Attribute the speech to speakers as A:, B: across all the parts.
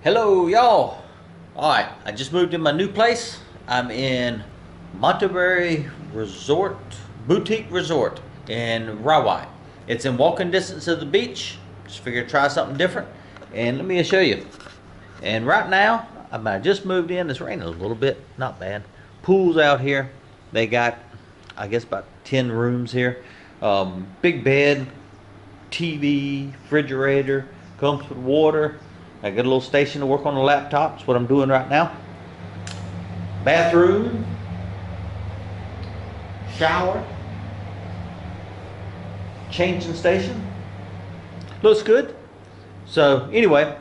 A: Hello y'all. Alright, I just moved in my new place. I'm in Monterey Resort, Boutique Resort in Rawai. It's in walking distance of the beach. Just figured to try something different. And let me show you. And right now, I just moved in. It's raining a little bit, not bad. Pool's out here. They got, I guess, about 10 rooms here. Big bed, TV, refrigerator, comes with water. I got a little station to work on the laptop. That's what I'm doing right now. Bathroom, shower, changing station. Looks good. So anyway,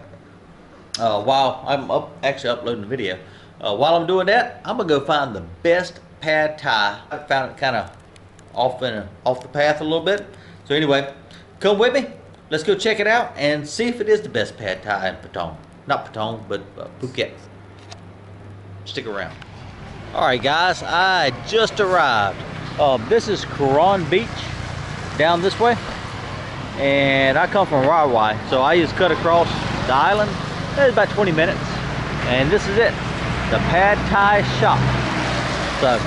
A: while I'm actually uploading the video, while I'm doing that, I'm gonna go find the best pad thai. I found it kind of off the path a little bit. So anyway, come with me. Let's go check it out and see if it is the best pad thai in Patong. Not Patong, but Phuket. Stick around. Alright guys, I just arrived. This is Koron Beach, down this way. And I come from Rawai, so I just cut across the island. It's about 20 minutes. And this is it, the pad thai shop. So,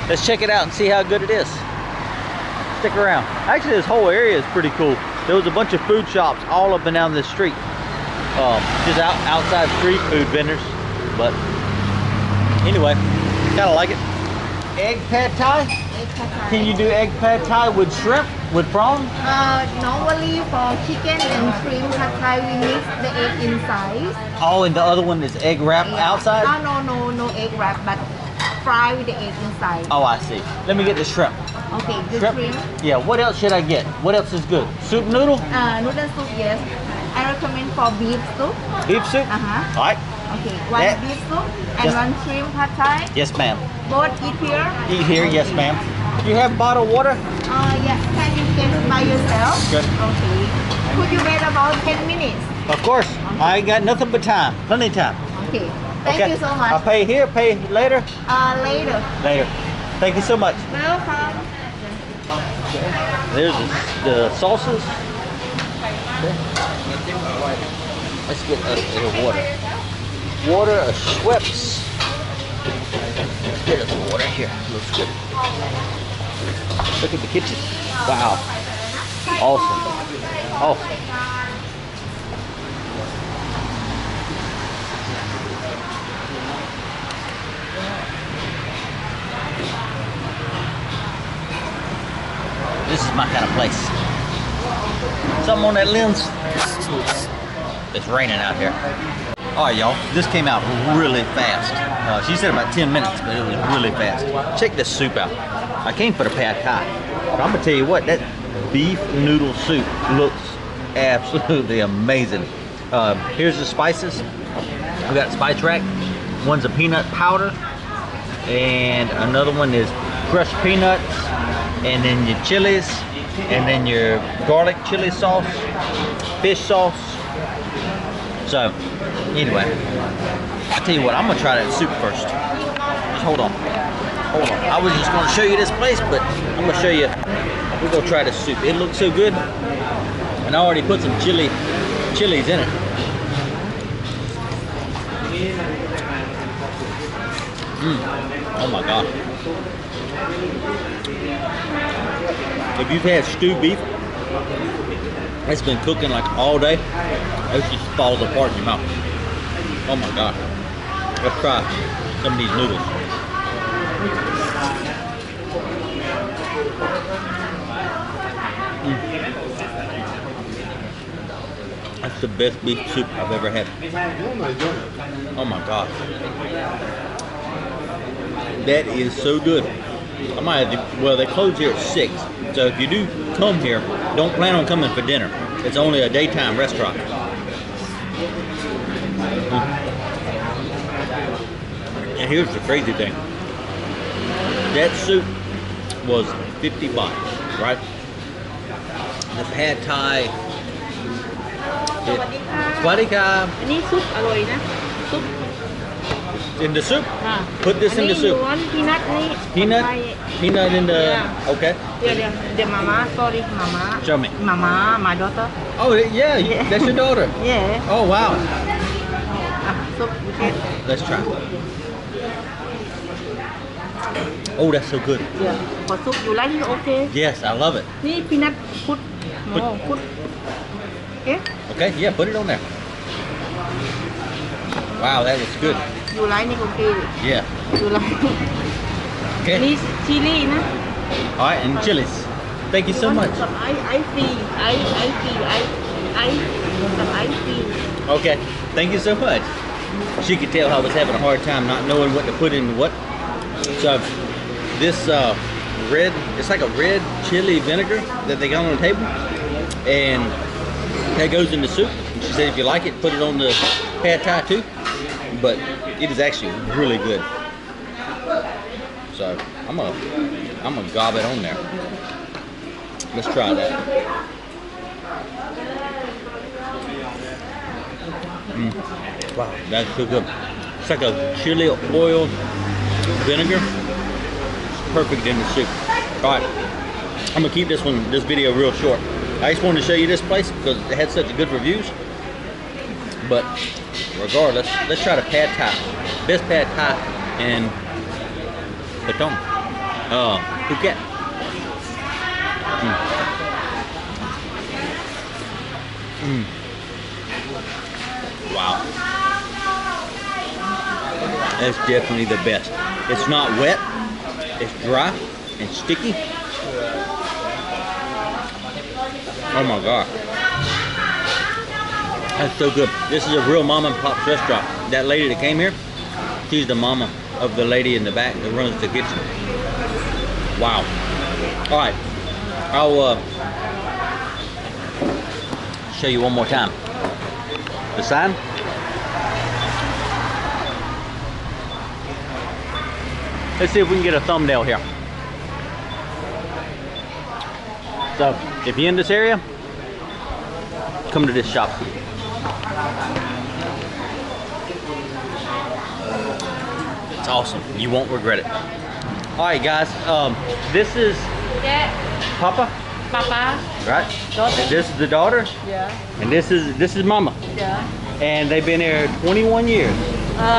A: let's check it out and see how good it is. Stick around. Actually, this whole area is pretty cool. There was a bunch of food shops all up and down this street. Just outside street food vendors. But anyway, kind of like it. Egg pad thai?
B: Egg pad thai.
A: Can you do egg pad thai with shrimp, with prawn?
B: Normally for chicken and shrimp pad thai, we mix the egg inside.
A: Oh, and the other one is egg wrap outside?
B: No egg wrap, but fry with the egg inside.
A: Oh, I see. Let me get the shrimp.
B: Okay, the shrimp.
A: Yeah, what else should I get? What else is good? Soup noodle?
B: Noodle soup, yes. I recommend for beef soup.
A: Beef soup?
B: Uh-huh.
A: All right.
B: Okay, one beef soup and one shrimp pad thai.
A: Yes, ma'am.
B: Both eat here?
A: Eat here, yes, ma'am. Do you have bottled water?
B: Yes. Can you get it by yourself?
A: Good.
B: Okay. Could you wait about 10 minutes?
A: Of course. Okay. I ain't got nothing but time. Plenty of time.
B: Okay. Thank you so much.
A: I'll pay here, pay later?
B: Later.
A: Later. Thank you so much.
B: Welcome.
A: There's the sauces. Okay. Let's get a water. Water, a Schweppes. Get us water here. Looks good. Look at the kitchen. Wow. Awesome. Awesome. This is my kind of place. Something on that lens? It's raining out here. Alright y'all, this came out really fast. She said about 10 minutes, but it was really fast. Check this soup out. I came for the pad thai. But I'm gonna tell you what, that beef noodle soup looks absolutely amazing. Here's the spices. We got a spice rack. One's a peanut powder. And another one is crushed peanuts. And then your chilies, and then your garlic chili sauce, fish sauce. So, anyway, I'll tell you what, I'm gonna try that soup first. Just hold on. Hold on. I was just gonna show you this place, but I'm gonna show you, we're gonna try this soup. It looks so good. And I already put some chilies in it. Oh my God. If you've had stewed beef, it's been cooking like all day, it just falls apart in your mouth. Oh my God. Let's try some of these noodles. That's the best beef soup I've ever had. Oh my God. That is so good. I might have to, well, they close here at 6. So if you do come here, don't plan on coming for dinner. It's only a daytime restaurant. And here's the crazy thing. That soup was 50 baht, right? The pad thai. Swadika. In the soup? Put this in the soup.
B: You want peanut?
A: Peanut in the...
B: Yeah.
A: Okay.
B: The mama, sorry, mama.
A: Show me.
B: Mama, my daughter.
A: Oh, yeah, that's your daughter.
B: Yeah.
A: Oh, wow.
B: soup Phuket.
A: Let's try. Oh, that's so good.
B: Yeah. For soup you like it, okay?
A: Yes, I love it.
B: Ni peanut put more put. Okay?
A: Okay, yeah, put it on there. Wow, that looks good.
B: You like it, okay?
A: Yeah.
B: You like
A: Okay.
B: Ni chili na.
A: All right, and chilies. Thank you so much.
B: Some ice cream. Some ice cream.
A: Okay, thank you so much. She could tell I was having a hard time not knowing what to put in what. So this red, it's like a red chili vinegar that they got on the table, and that goes in the soup. And she said if you like it, put it on the pad thai too. But it is actually really good. So I'm gonna gob it on there. Let's try that. Wow, that's so good. It's like a chili oil vinegar. It's perfect in the soup. All right, I'm gonna keep this video real short. I just wanted to show you this place because it had such good reviews. But regardless, let's try the pad thai. Best pad thai in Patong, Phuket. Wow. That's definitely the best. It's not wet, it's dry and sticky. Oh my God. That's so good. This is a real mom and pop restaurant. That lady that came here, she's the mama of the lady in the back that runs the kitchen. Wow. All right, I'll show you one more time. The sign. Let's see if we can get a thumbnail here. So, if you're in this area, come to this shop. It's awesome. You won't regret it. All right, guys. This is Papa.
B: Papa.
A: Right.
B: Daughter.
A: And this is the daughter.
B: Yeah.
A: And this is Mama.
B: Yeah.
A: And they've been here 21 years.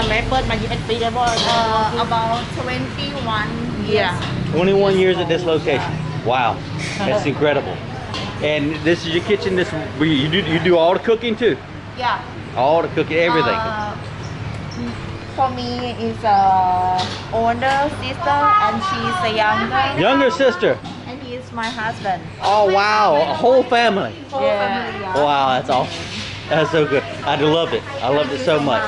B: Mẹ ơn mà gìปีabout 21 years.
A: 21 years at this location. Wow, that's incredible. And this is your kitchen. This you do all the cooking too.
B: Yeah.
A: All the cooking, everything.
B: For me, is older sister and she's a younger.
A: Younger sister.
B: And he is my husband.
A: Oh wow, a whole family.
B: Yeah.
A: Wow, that's awesome. That's so good. I loved it. I loved it so much.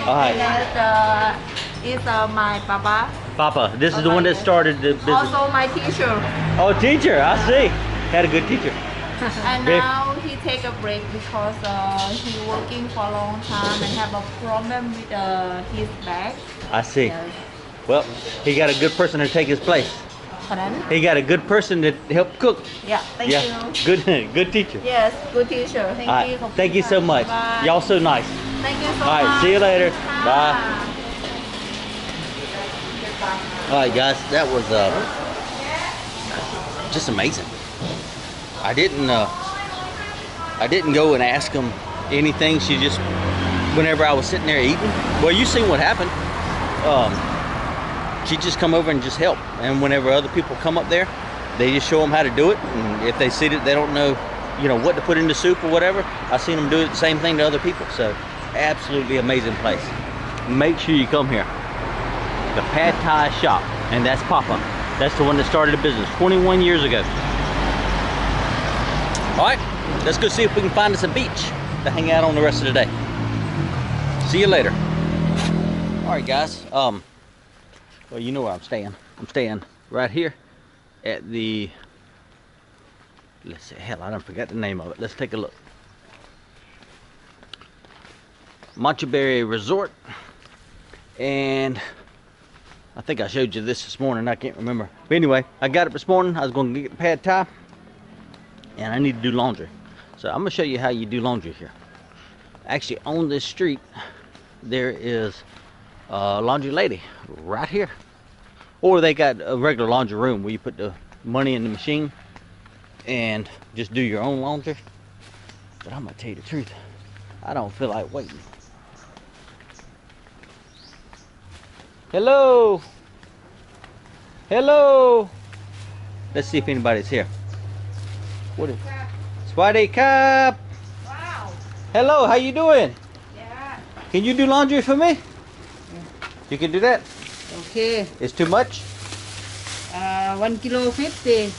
A: All right.
B: And is my papa.
A: Papa, this is the one that started the business.
B: Also my teacher.
A: Oh, teacher, I see. Had a good teacher.
B: And now he take a break because he working for a long time and have a problem with his back.
A: I see.
B: Yes.
A: Well, he got a good person to take his place.
B: Pardon?
A: He got a good person to help cook.
B: Yeah, thank you.
A: Good teacher.
B: Yes, good teacher. Thank
A: All right.
B: you.
A: Thank you so much.
B: Bye.
A: Y'all so nice.
B: Thank you so
A: All right,
B: much.
A: see you later. Bye. All right, guys, that was just amazing. I didn't go and ask them anything. She just, whenever I was sitting there eating, well, you seen what happened. She just come over and just help. And whenever other people come up there, they just show them how to do it. And if they see that they don't know, what to put in the soup or whatever, I've seen them do the same thing to other people. So, absolutely amazing place. Make sure you come here. The Pad Thai shop, and that's Papa. That's the one that started the business 21 years ago. All right, let's go see if we can find us a beach to hang out on the rest of the day. See you later. All right, guys. Well, you know where I'm staying. I'm staying right here at the, let's see, hell, I don't forget the name of it. Let's take a look. Matcha Resort. And I think I showed you this morning. I can't remember. But anyway, I got it this morning. I was going to get the Pad Thai. And I need to do laundry. So I'm going to show you how you do laundry here. Actually, on this street, there is a laundry lady right here. Or they got a regular laundry room where you put the money in the machine and just do your own laundry. But I'm going to tell you the truth. I don't feel like waiting. Hello. Hello. Let's see if anybody's here. What is Swadee Cup?
B: Wow.
A: Hello, how you doing?
B: Yeah.
A: Can you do laundry for me? You can do that?
C: Okay.
A: It's too much?
C: 1 kilo 50.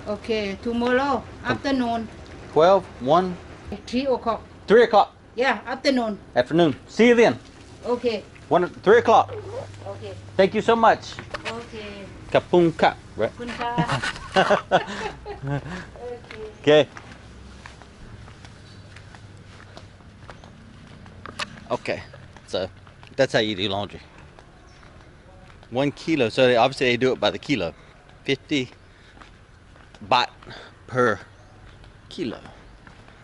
C: Okay, tomorrow afternoon,
A: 12, 1,
C: 3 o'clock.
A: 3 o'clock.
C: Yeah, afternoon.
A: Afternoon. See you then.
C: Okay.
A: 3 o'clock.
C: Okay.
A: Thank you so much.
C: Okay.
A: Kapung Kap, right?
C: คุณค่ะ
A: Okay. Okay. So that's how you do laundry. 1 kilo. So obviously they do it by the kilo. 50 baht per kilo.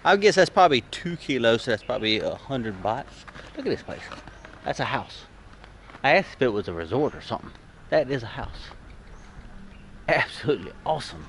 A: I guess that's probably 2 kilos, so that's probably 100 baht. Look at this place. That's a house. I asked if it was a resort or something. That is a house. Absolutely awesome.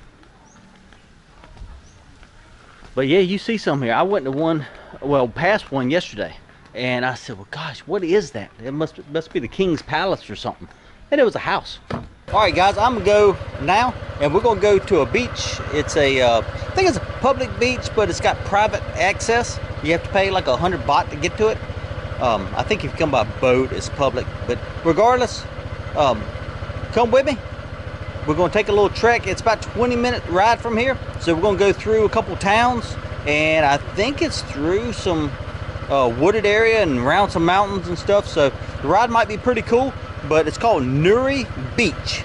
A: But yeah, you see some here. I went to one, well, past one yesterday, and I said, well, gosh, what is that? It must be the King's Palace or something. And it was a house. All right, guys, I'm gonna go now, and we're gonna go to a beach. It's a, I think it's a public beach, but it's got private access. You have to pay like 100 baht to get to it. I think if you come by boat, it's public. But regardless, come with me. We're gonna take a little trek. It's about 20-minute ride from here. So we're gonna go through a couple towns, and I think it's through some wooded area and around some mountains and stuff. So the ride might be pretty cool. But it's called Nuri Beach,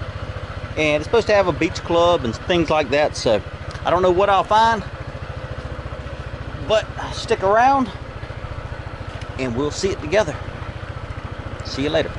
A: and it's supposed to have a beach club and things like that. So I don't know what I'll find, but stick around and we'll see it together. See you later.